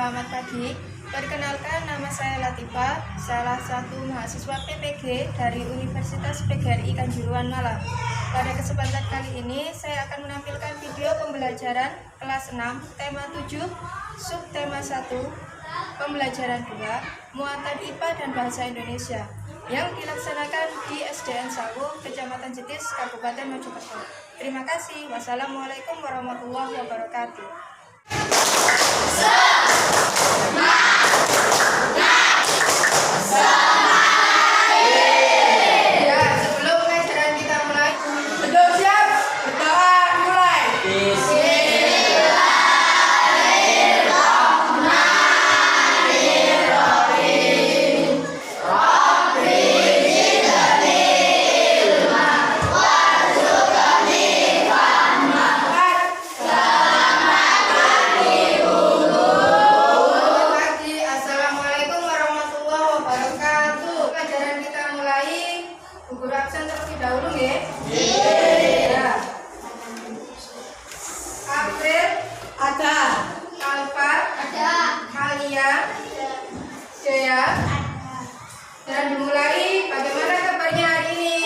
Selamat pagi. Perkenalkan, nama saya Latifah, salah satu mahasiswa PPG dari Universitas PGRI Kanjuruhan Malang. Pada kesempatan kali ini, saya akan menampilkan video pembelajaran kelas 6, tema 7, subtema 1, pembelajaran 2, muatan IPA dan Bahasa Indonesia, yang dilaksanakan di SDN Sawu, Kecamatan Jetis, Kabupaten Mojokerto. Terima kasih. Wassalamualaikum warahmatullahi wabarakatuh. Guru absen terlebih dahulu ya. Ya. April ada. Alfa ada. Alia Jaya dan dimulai. Bagaimana kabarnya hari ini?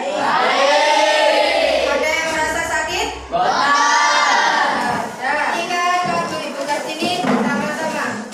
Baik. Ada yang merasa sakit? Ada. Ingat waktu Ibu Kartini sama-sama.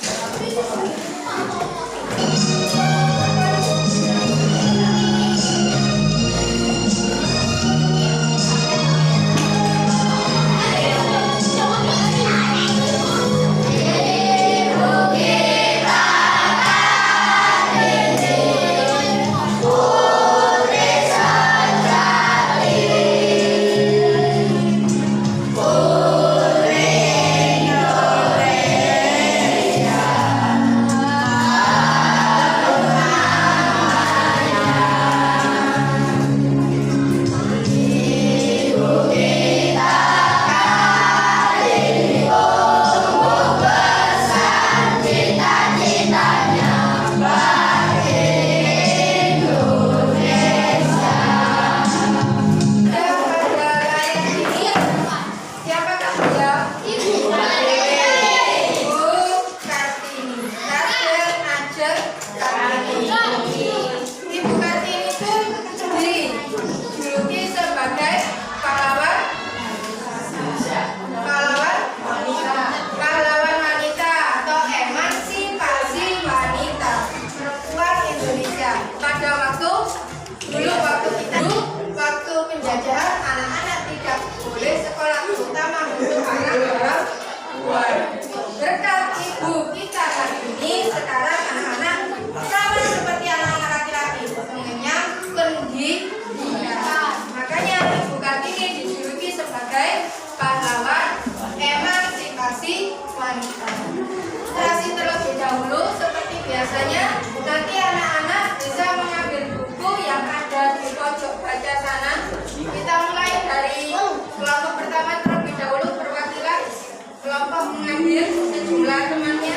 Anak-anak tidak boleh sekolah, terutama untuk anak orang tua. Berkat ibu kita hari ini, sekarang anak-anak sama seperti anak-anak laki-laki, mengenyam pendidikan. Makanya Ibu Kartini dijuluki sebagai pahlawan emansipasi wanita. Terasi terlebih dahulu, seperti biasanya, nanti anak-anak bisa mengambil buku yang ada di pojok baca sana. Kita mulai dari kelompok pertama terlebih dahulu, perwakilan kelompok mengambil sejumlah temannya.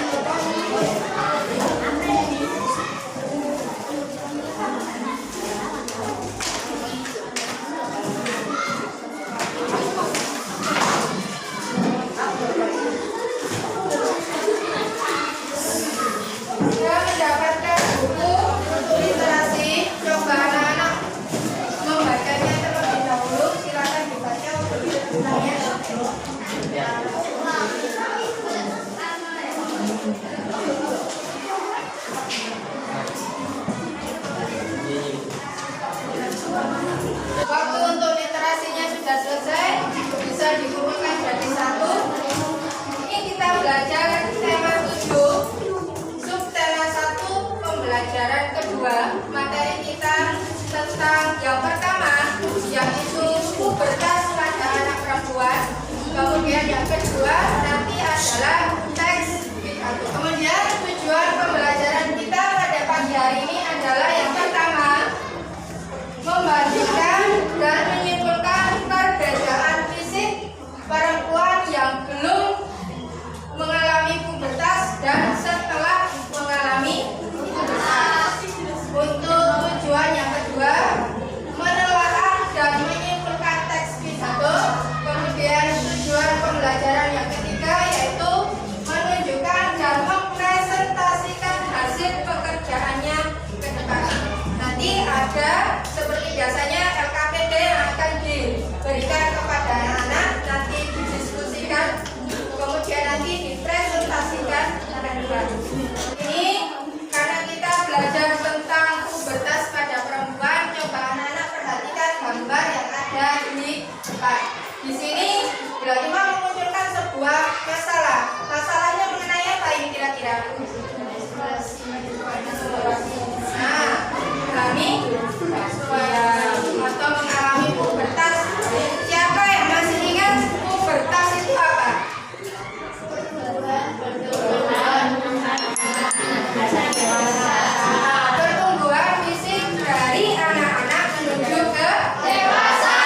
Kita mendapatkan buku literasi, coba anak-anak membacanya terlebih dahulu. Silakan dibaca untuk ditanya. Waktu untuk literasinya sudah selesai, bisa dikumpulkan jadi satu. Ini kita belajar tema 7, subtema 1, pembelajaran kedua. Materi kita tentang yang pertama, yaitu pubertas pada anak perempuan. Kemudian yang kedua nanti adalah teks. Kemudian tujuan pembelajaran kita pada pagi hari ini adalah yang pertama, membandingkan dan menyimpulkan perbedaan fisik perempuan yang belum mengalami pubertas dan setelah mengalami pubertas. Untuk tujuan yang kedua, menelaah dan menyimpulkan teks pidato. Kemudian tujuan pembelajaran yang ketiga yaitu kira-kira? Nah, mengalami atau mengalami pubertas. Siapa yang masih ingat pubertas itu apa? Pertumbuhan fisik dari anak-anak menuju ke dewasa.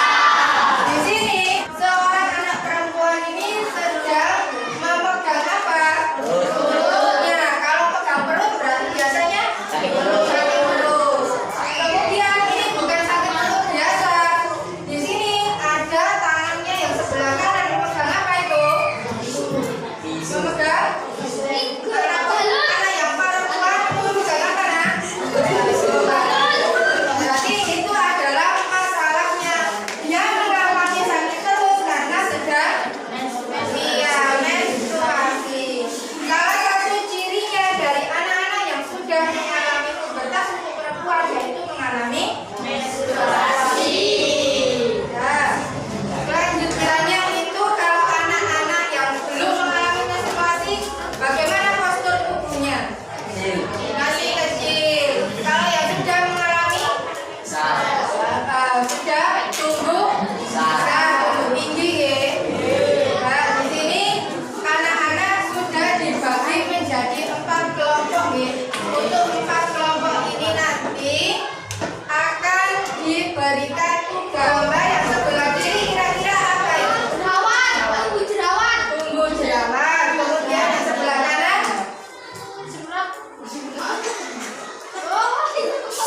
Di sini seorang anak perempuan ini sedang memegang apa? Perutnya. Kalau pegang perut berarti biasanya sakit perut. Kemudian ini bukan sakit perut biasa. Di sini ada tangannya yang sebelah kanan memegang apa itu? Memegang anak yang perempuan memegang apa, nak? Berarti itu adalah masalahnya. Dia mengalami sakit perut karena sedang menstruasi. Salah satu cirinya dari anak-anak yang sudah mengalami pubertas untuk perempuan yaitu mengalami menstruasi. Nah, selanjutnya itu kalau anak-anak yang belum mengalami menstruasi, bagaimana postur tubuhnya? Masih kecil. Kalau yang sudah mengalami sudah tumbuh tinggi ya. Nah, di sini anak-anak sudah dibagi menjadi 4 kelompok ya. Untuk 4 kelompok ini nanti akan diberikan tugas. Gambar yang sebelah kiri kira-kira apa itu? Tumbuh jerawat. Kemudian yang sebelah kanan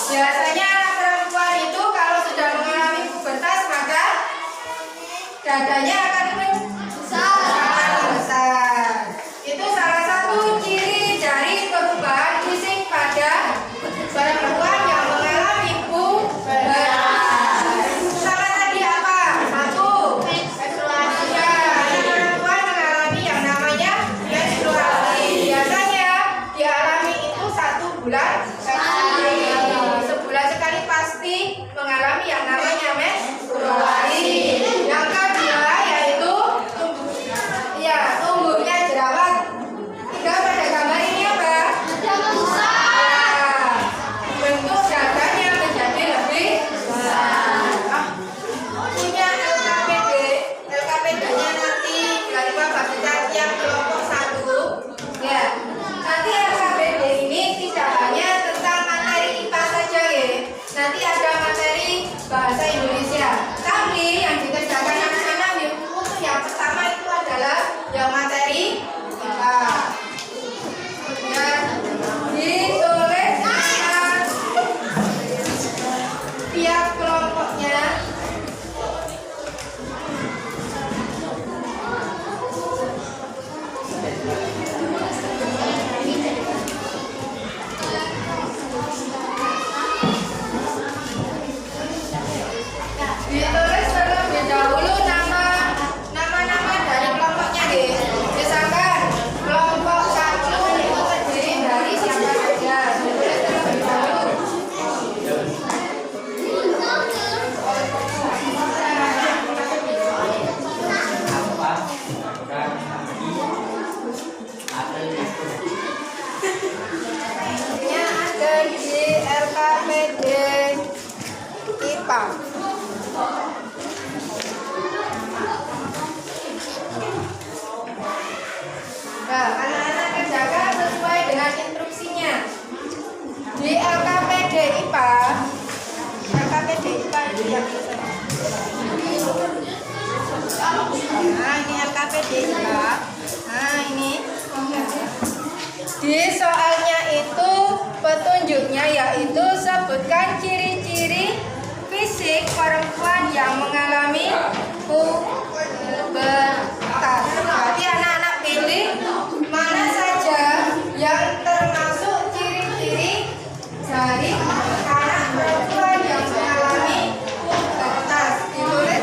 biasanya anak perempuan itu kalau sudah mengalami pubertas maka dadanya akan besar. Itu salah satu ciri dari perubahan fisik pada perempuan yang mengalami pubertas. Sama tadi apa? Satu, ya, anak perempuan mengalami yang namanya menstruasi. Biasanya dialami itu 1 bulan sekali. Sebulan sekali pasti mengalami yang namanya menstruasi. Yang kedua yaitu tumbuhnya jerawat. Tinggal pada gambar ini apa? Bentuk dadanya menjadi lebih besar. Punya LKPD. LKPD-nya nanti dari Bapak kita yang kelompok 1. Ya. Nanti LKPD ini tidak hanya tentang materi IPA saja ya. Nanti ada materi bahasa Indonesia. Tapi yang dikerjakan anak-anak untuk yang pertama itu adalah yang materi IPA. Ditulis tiap kelompoknya. Ditulis terlebih dahulu nama-nama dari kelompoknya deh. Misalkan kelompok 1 itu terdiri dari siapa saja. Ditulis terlebih dahulu. Ini ada di LKPD IPA. Nah, anak-anak kerjakan sesuai dengan instruksinya. Di LKPD IPA itu yang nah, ini LKPD IPA. Nah, ini di soalnya itu petunjuknya yaitu sebutkan ciri-ciri fisik perempuan yang mengalami pubertas. Berarti anak-anak pilih mana saja yang termasuk ciri-ciri dari anak perempuan yang mengalami pubertas. Ditulis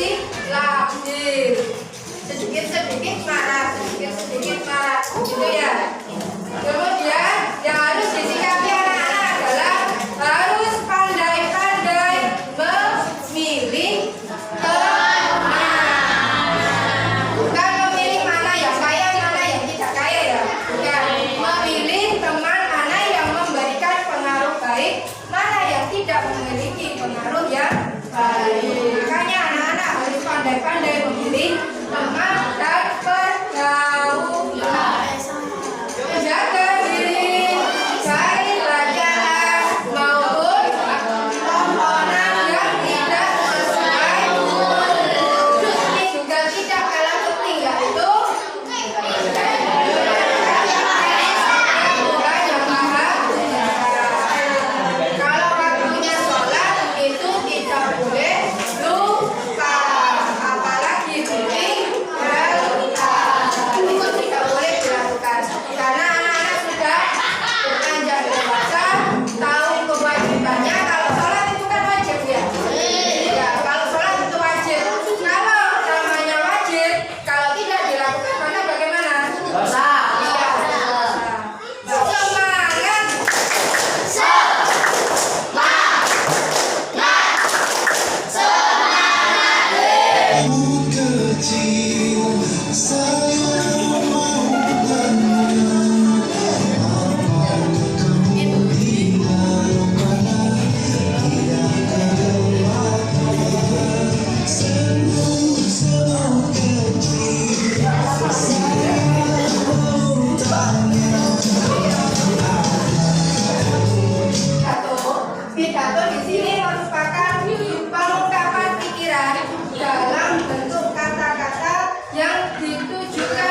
silabis. Sedikit-sedikit marah, sedikit-sedikit marah, gitu ya. Kemudian yang harus disikapi anak-anak adalah harus pandai-pandai memilih teman. Bukan memilih mana yang kaya, mana yang tidak kaya ya. Bukan. Memilih teman mana yang memberikan pengaruh baik, mana yang tidak memiliki pengaruh yang baik. Makanya anak-anak harus pandai-pandai memilih teman dan pergaulan. Menjaga diri dari bacaan maupun tontonan yang tidak sesuai. Ini juga tidak kalah penting, yaitu bukan yang bahagia. Kalau waktunya sholat itu tidak boleh lupa, apalagi bimbing berlupa. Itu tidak boleh dilakukan karena anak-anak sudah beranjak dewasa, tahu kewajibannya. Kalau sholat itu kan wajib ya. Ya, kalau sholat itu wajib. Kalau namanya wajib, kalau tidak dilakukan maka bagaimana? Dosa. Iya, dosa. Semangat. Kecil saya Pidato di sini merupakan pengungkapan pikiran dalam bentuk kata-kata yang ditujukan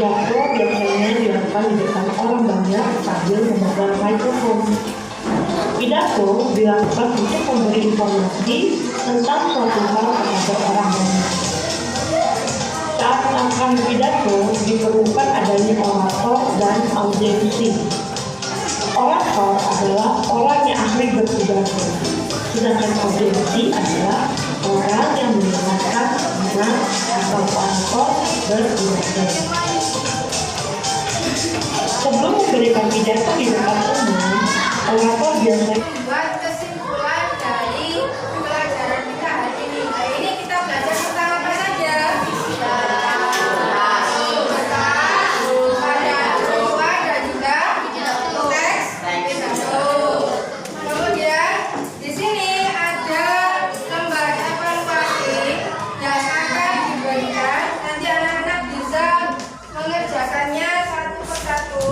Pidato biasanya dilakukan di depan orang banyak sambil memegang mikrofon. Pidato dilakukan untuk memberi informasi tentang suatu hal kepada orang banyak. Saat melakukan pidato diperlukan adanya orator dan audiensi. Orator adalah orang yang ahli berpidato, sedangkan audiensi adalah orang yang mendengarkan dengan atau orator berpidato. Sebelum memberikan pidato di depan umum, orator biasanya Buat kesimpulan dari pelajaran kita hari ini. Hari ini kita belajar tentang apa saja? Pada perempuan dan juga teks pidato. Kemudian di sini ada lembar evaluasi yang akan diberikan. Nanti anak-anak bisa mengerjakannya satu persatu.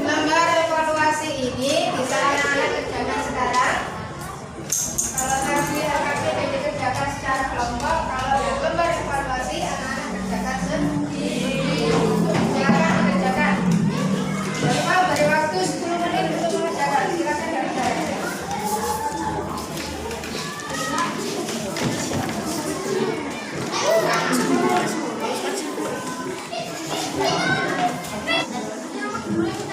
Lembar evaluasi ini bisa anak-anak kerjakan sekarang. Kalau tadi LKP dikerjakan secara kelompok, kalau lembar evaluasi anak-anak kerjakan sendiri. Silakan dikerjakan. Bapak beri waktu 10 menit untuk mengerjakan. Silakan dikerjakan. Thank you.